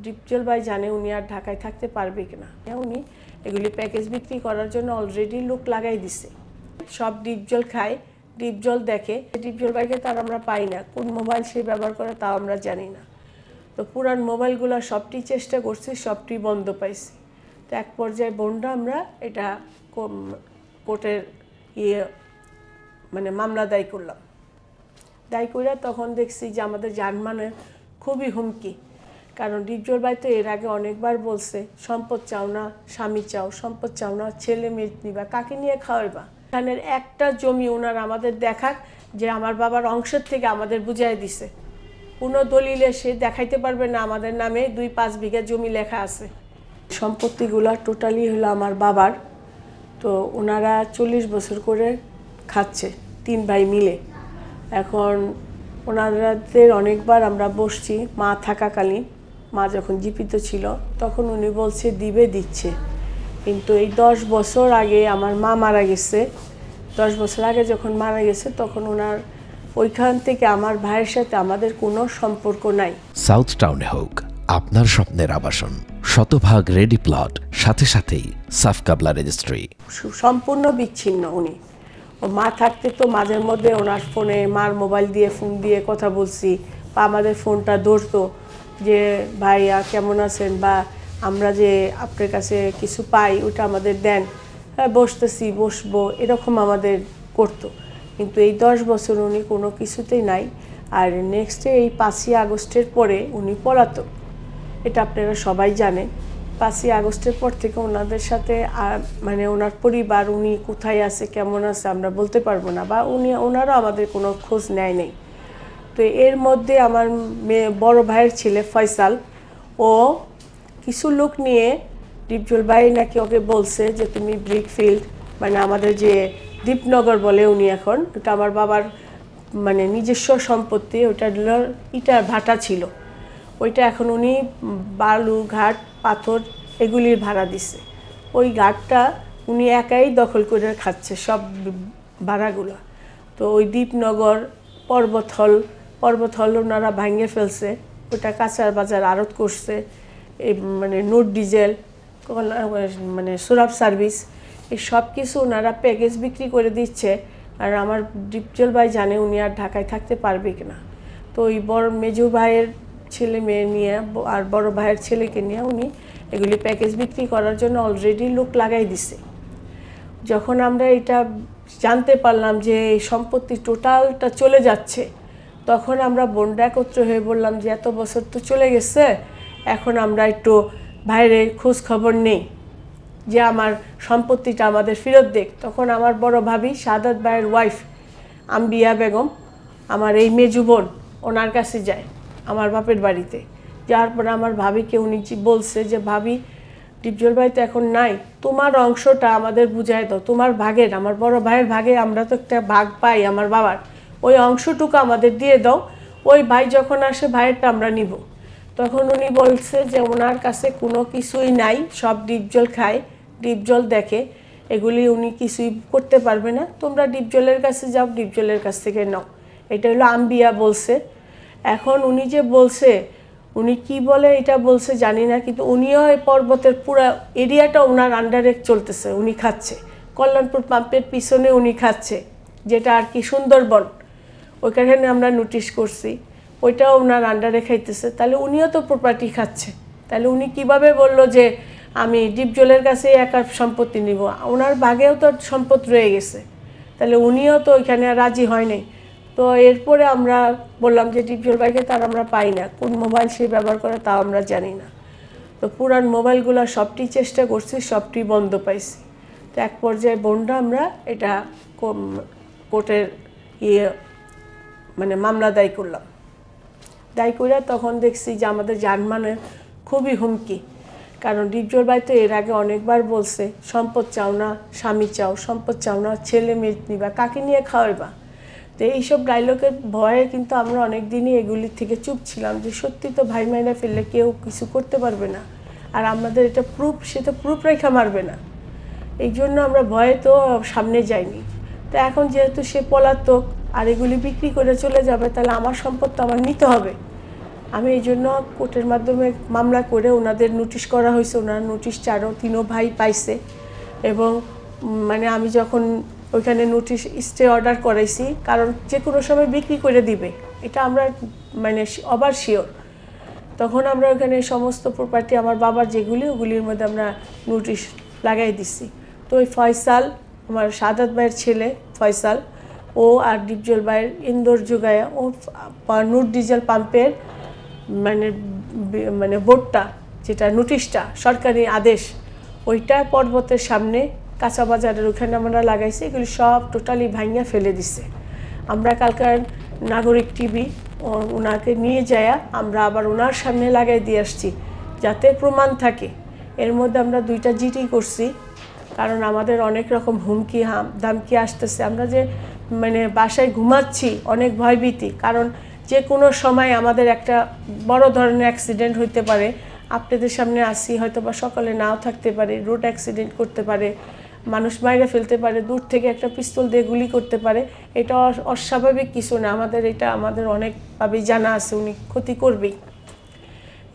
ডিপজল ভাই জানে উনি আর ঢাকায় থাকতে পারবে কিনা। উনি এগুলি প্যাকেজ বিক্রি করার জন্য অলরেডি লোক লাগাই দিছে। সব ডিপজল খায়, ডিপজল দেখে। ডিপজল ভাইকে তার আমরা পাই না, কোন মোবাইল সে ব্যবহার করে তাও আমরা জানি না। তো পুরান মোবাইলগুলো সবটি চেষ্টা করছি, সবটি বন্ধ পাইছি। তো এক পর্যায়ে বোনরা আমরা এটা কোর্টের মামলা দায়ী করলাম। দায়ী করে তখন দেখছি যে আমাদের জানমানের খুবই হুমকি। কারণ ডিপজল ভাই তো এর আগে অনেকবার বলছে, সম্পদ চাও না স্বামী চাও, সম্পদ চাও না ছেলে মেয়ে নিবা, কাকে নিয়ে খাওয়াইবা। এখানের একটা জমি ওনার আমাদের দেখাক যে আমার বাবার অংশের থেকে আমাদের বুঝাই দিছে। কোনো দলিলে সে দেখাইতে পারবে না আমাদের নামে 2-5 বিঘা জমি লেখা আছে। সম্পত্তিগুলো টোটালি হলো আমার বাবার। তো ওনারা 40 বছর করে খাচ্ছে 3 ভাই মিলে। এখন ওনাদের অনেকবার আমরা বসছি, মা থাকাকালীন, মা যখন জীবিত ছিল তখন উনি বলছে দিবে, দিচ্ছে। কিন্তু এই 10 বছর আগে আমার মা মারা গেছে। 10 বছর আগে যখন মারা গেছে তখন ওনার ওইখান থেকে আমার ভাইয়ের সাথে আমাদের কোনো সম্পর্ক নাই। সাউথ টাউনে হোক আপনার স্বপ্নের আবাসন, শতভাগ রেডি প্লট, সাথে সাথেই সাফ কাবলা রেজিস্ট্রি। সম্পূর্ণ বিচ্ছিন্ন উনি। ও মা থাকতে তো মাঝে মধ্যে ওনার ফোনে, মার মোবাইল দিয়ে ফোন দিয়ে কথা বলছি, বা আমাদের ফোনটা ধরতো যে ভাইয়া কেমন আছেন, বা আমরা যে আপনার কাছে কিছু পাই ওটা আমাদের দেন, বসতেছি বসবো, এরকম আমাদের করতো। কিন্তু এই 10 বছর উনি কোনো কিছুতেই নাই। আর নেক্সটে এই 5ই আগস্টের পরে উনি পলাতক, এটা আপনারা সবাই জানেন। 5ই আগস্টের পর থেকে ওনাদের সাথে ওনার পরিবার, উনি কোথায় আছে কেমন আছে আমরা বলতে পারবো না, বা ওনারও আমাদের কোনো খোঁজ নেয় নেই। তো এর মধ্যে আমার বড় ভাইয়ের ছেলে ফয়সাল, ও কিছু লোক নিয়ে, ডিপজল ভাই নাকি ওকে বলছে যে তুমি ব্রিকফিল্ড, আমাদের যে দীপনগর বলে উনি এখন, ওটা আমার বাবার নিজস্ব সম্পত্তি, ওটা ইটার ভাটা ছিল, ওইটা এখন উনি বালু ঘাট পাথর এগুলির ভাড়া দিছে। ওই ঘাটটা উনি একাই দখল করে খাচ্ছে সব ভাড়াগুলো। তো ওই দীপনগর পর্বতহল ওনারা ভাঙিয়ে ফেলছে, ওটা কাঁচার বাজার আড়ত করছে। এই নোট ডিজেল সুরাব সার্ভিস, এই সব কিছু ওনারা প্যাকেজ বিক্রি করে দিচ্ছে। আর আমার ডিপজল ভাই জানে উনি আর ঢাকায় থাকতে পারবে কিনা। তো ওই বড় মেজো ভাইয়ের ছেলে মেয়ে নিয়ে আর বড় ভাইয়ের ছেলেকে নিয়ে উনি এগুলি প্যাকেজ বিক্রি করার জন্য অলরেডি লোক লাগাই দিছে। যখন আমরা এটা জানতে পারলাম যে এই সম্পত্তি টোটালটা চলে যাচ্ছে, তখন আমরা বোনরা একত্র হয়ে বললাম যে এত বছর তো চলে গেছে, এখন আমরা একটু ভাইয়ের খোঁজ খবর নেই যে আমার সম্পত্তিটা আমাদের ফেরত দেখ। তখন আমার বড় ভাবি সাদাত ভাইয়ের ওয়াইফ আম্বিয়া বেগম, আমার এই মেজু বোন, ওনার কাছে যায় আমার বাপের বাড়িতে। যাওয়ার পরে আমার ভাবিকে উনি বলছে যে ভাবি, ডিপজল ভাই তো এখন নাই, তোমার অংশটা আমাদের বুঝাই দাও, তোমার ভাগের, আমার বড় ভাইয়ের ভাগে আমরা তো একটা ভাগ পাই আমার বাবার, ওই অংশটুকু আমাদের দিয়ে দাও, ওই ভাই যখন আসে ভাইয়েরটা আমরা নিব। তখন উনি বলছে যে ওনার কাছে কোনো কিছুই নাই, সব ডিপজল খায়, ডিপজল দেখে, এগুলি উনি কিছুই করতে পারবে না, তোমরা ডিপজলের কাছে যাও, ডিপজলের কাছ থেকে নাও। এটা হলো আম্বিয়া বলছে। এখন উনি যে বলছে, উনি কি বলে এটা বলছে জানি না, কিন্তু উনিও এই পর্বতের পুরো এরিয়াটা ওনার আন্ডারে চলতেছে, উনি খাচ্ছে। কল্যাণপুর পাম্পের পিছনে উনি খাচ্ছে, যেটা আর কি সুন্দরবন, ওইখানে আমরা নোটিশ করছি, ওইটাও ওনার আন্ডারে খাইতেছে। তাহলে উনিও তো প্রপার্টি খাচ্ছে। তাহলে উনি কিভাবে বলল যে আমি ডিপজলের কাছে একার সম্পত্তি নিব? ওনার ভাগেও তো সম্পদ রয়ে গেছে, তাহলে উনিও তো ওইখানে রাজি হয় নাই। তো এরপরে আমরা বললাম যে ডিপজল ভাইকে তার আমরা পাই না, কোন মোবাইল সে ব্যবহার করে তাও আমরা জানি না। তো পুরান মোবাইলগুলো সবটি চেষ্টা করছি, সবটি বন্ধ পাইছি। তো এক পর্যায়ে বোনরা আমরা এটা কোর্টের মামলা দায়ী করলাম। দায়ী করে তখন দেখছি যে আমাদের জানমানের খুবই হুমকি। কারণ ডিপজল ভাই তো এর আগে অনেকবার বলছে, সম্পদ চাও না স্বামী চাও, সম্পদ চাও না ছেলে মেয়ে নিবা, কাকে নিয়ে খাওয়াইবা। তো এইসব ডায়লগের ভয়ে কিন্তু আমরা অনেক দিনই এগুলির থেকে চুপ ছিলাম, যে সত্যি তো ভাই মাইনা ফেললে কেউ কিছু করতে পারবে না, আর আমাদের এটা প্রুফ, সে তো প্রুফ রেখা মারবে না। এই জন্য আমরা ভয়ে তো সামনে যাইনি। তো এখন যেহেতু সে পলাতক আর এগুলি বিক্রি করে চলে যাবে, তাহলে আমার সম্পদ তো আমার নিতে হবে। আমি এই জন্য কোর্টের মাধ্যমে মামলা করে ওনাদের নোটিশ করা হয়েছে, ওনার নোটিশ তিনও ভাই পাইছে। এবং মানে আমি যখন ওইখানে নোটিশ স্টে অর্ডার করাইছি, কারণ যে কোনো সময় বিক্রি করে দিবে, এটা আমরা মানে আবার শিওর। তখন আমরা ওখানে সমস্ত প্রপার্টি আমার বাবার যেগুলি, ওগুলির মধ্যে আমরা নোটিশ লাগাই দিছি। তো ওই ফয়সাল, আমার সাদাত ভাইয়ের ছেলে ফয়সাল, ও আর ডিপজল ভাইয়ের ইন্দোর যোগায়া ও নূর ডিজেল পাম্পের মানে বোর্ডটা, যেটা নোটিশটা সরকারি আদেশ, ওইটা পর্বতের সামনে কাঁচা বাজারের ওখানে আমরা লাগাইছি। এগুলি সব টোটালি ভাঙিয়া ফেলে দিছে। আমরা কালকার নাগরিক টিভি ওনাকে নিয়ে যায়া আমরা আবার ওনার সামনে লাগাই দিয়ে আসছি, যাতে প্রমাণ থাকে। এর মধ্যে আমরা 2টা জিডি করছি, কারণ আমাদের অনেক রকম হুমকি দামকি আসতেছে। আমরা যে মানে বাসায় ঘুমাচ্ছি অনেক ভয়ভীতি, কারণ যে কোনো সময় আমাদের একটা বড় ধরনের অ্যাক্সিডেন্ট হইতে পারে। আপনাদের সামনে আসি, হয়তো বা সকালে নাও থাকতে পারে, রোড অ্যাক্সিডেন্ট করতে পারে, মানুষ মাইরে ফেলতে পারে, দূর থেকে একটা পিস্তল দিয়ে গুলি করতে পারে। এটা অস্বাভাবিক কিছু না, আমাদের অনেকভাবেই জানা আছে উনি ক্ষতি করবেই।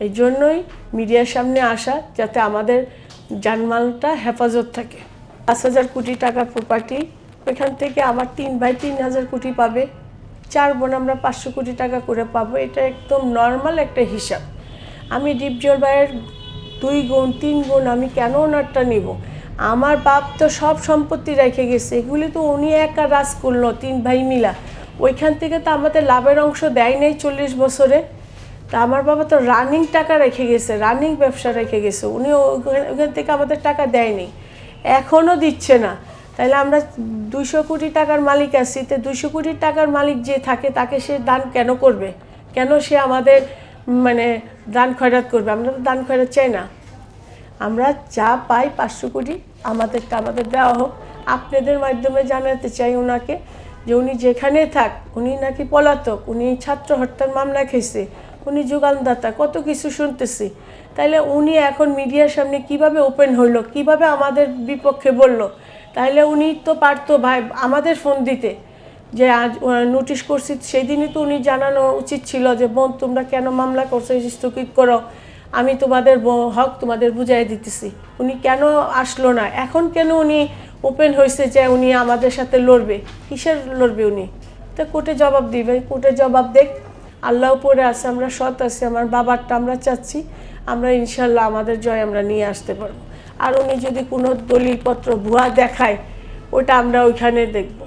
এই জন্যই মিডিয়ার সামনে আসা, যাতে আমাদের জানমালটা হেফাজত থাকে। 5,000 কোটি টাকার প্রপার্টি, ওইখান থেকে আমার 3 ভাই 3,000 কোটি পাবে, 4 বোন আমরা 500 কোটি টাকা করে পাবো। এটা একদম নর্মাল একটা হিসাব। আমি ডিপজল ভাইয়ের 2 গুণ 3 গুণ আমি কেন ওনারটা নিব? আমার বাপ তো সব সম্পত্তি রেখে গেছে, এগুলি তো উনি একা রাজ করলো 3 ভাই মিলা। ওইখান থেকে তো আমাদের লাভের অংশ দেয় নাই 40 বছরে। তা আমার বাবা তো রানিং টাকা রেখে গেছে, রানিং ব্যবসা রেখে গেছে, উনি ওখান থেকে আমাদের টাকা দেয়নি, এখনও দিচ্ছে না। তাহলে আমরা 200 কোটি টাকার মালিক আছি, তো 200 কোটি টাকার মালিক যে থাকে তাকে সে দান কেন করবে? কেন সে আমাদের মানে দান খয়রাত করবে? আমরা তো দান খয়রাত চাই না। আমরা যা পাই 500 কোটি আমাদের দেওয়া হোক। আপনাদের মাধ্যমে জানাতে চাই ওনাকে যে উনি যেখানে থাক, উনি নাকি পলাতক, উনি ছাত্র হত্যার মামলা খেয়েছে, উনি যোগানদাতা, কত কিছু শুনতেছি। তাইলে উনি এখন মিডিয়ার সামনে কিভাবে ওপেন হইলো, কিভাবে আমাদের বিপক্ষে বলল? তাহলে উনি তো পারতো ভাই আমাদের ফোন দিতে, যে আজ নোটিশ করছি, সেই দিনই তো উনি জানানো উচিত ছিল যে বোন তোমরা কেন মামলা করছো, স্থগিত করো, আমি তোমাদের হক তোমাদের বুঝাই দিতেছি। উনি কেন আসলো না? এখন কেন উনি ওপেন হয়েছে যে উনি আমাদের সাথে লড়বে? কিসের লড়বে উনি? তো কোর্টে জবাব দিবে, কোর্টে জবাব দেখ। আল্লাহ উপরে আছে, আমরা সৎ আছি, আমার বাবারটা আমরা চাচ্ছি, আমরা ইনশাল্লাহ আমাদের জয় আমরা নিয়ে আসতে পারবো। আর উনি যদি কোনো দলিলপত্র ভুয়া দেখায়, ওটা আমরা ওইখানে দেখব।